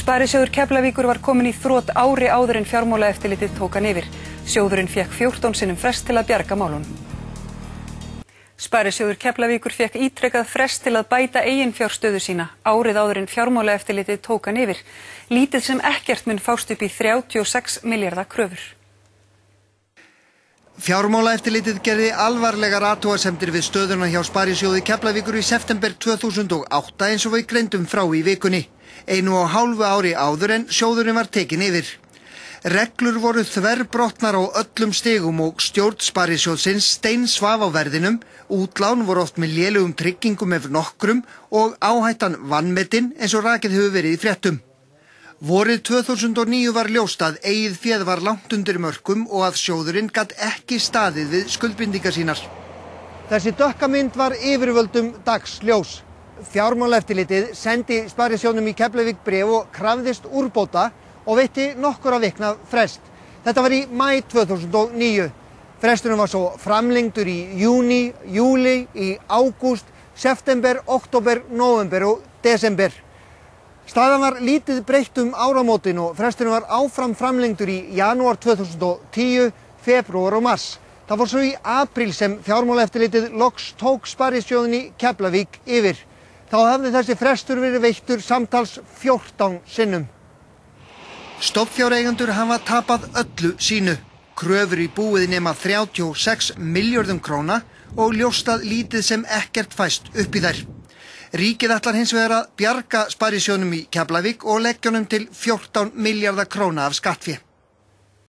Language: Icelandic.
Sparisjóður Keflavíkur var kominn í þrot ári áður en fjármálaeftirlitið tók hann yfir. Sjóðurinn fékk 14 sinnum frest til að bjarga málunum. Sparisjóður Keflavíkur fékk ítrekað frest til að bæta eiginfjárstöðu sína árið áður en fjármálaeftirlitið tók hann yfir. Lítið sem ekkert mun fást upp í 36 milljarða kröfur. Fjármálaeftirlitið gerði alvarlegar athugasemdir við stöðuna hjá Sparisjóði Keflavíkur í september 2008 eins og við greindum frá í vikunni. 1,5 ári áður en sjóðurinn var tekin yfir. Reglur voru þverbrotnar á öllum stigum og stjórn Sparisjóðsins steinsvaf á verðinum, útlán voru oft með lélugum tryggingum ef nokkrum og áhættan vanmetin eins og rakið hefur verið í fréttum. Vorið 2009 var ljóst að eigið féð var langt undir mörkum og að sjóðurinn gat ekki staðið við skuldbindingar sínar. Þessi dökka mynd var yfirvöldum dagsljós. Fjármálaeftirlitið sendi Sparisjóðnum í Keflavík bréf og krafðist úrbóta og veitti nokkurra vikna frest. Þetta var í maí 2009. Fresturinn var svo framlengdur í júní, júlí, í ágúst, september, október, nóvember og desember. Staðan var lítið breytt áramótin og fresturinn var áfram framlengdur í janúar 2010, febrúar og mars. Það var svo í apríl sem fjármálaeftirlitið loks tók Sparisjóðinn í Keflavík yfir. Þá hafði þessi frestur verið veittur samtals 14 sinnum. Stofnfjáreigendur hafa tapað öllu sínu. Kröfur í búið nema 36 milljörðum króna og ljóst að lítið sem ekkert fæst upp í þær. Ríkið ætlar hins vegar að bjarga Sparisjóðnum í Keflavík og leggja honum til 14 milljarða króna af skattfé.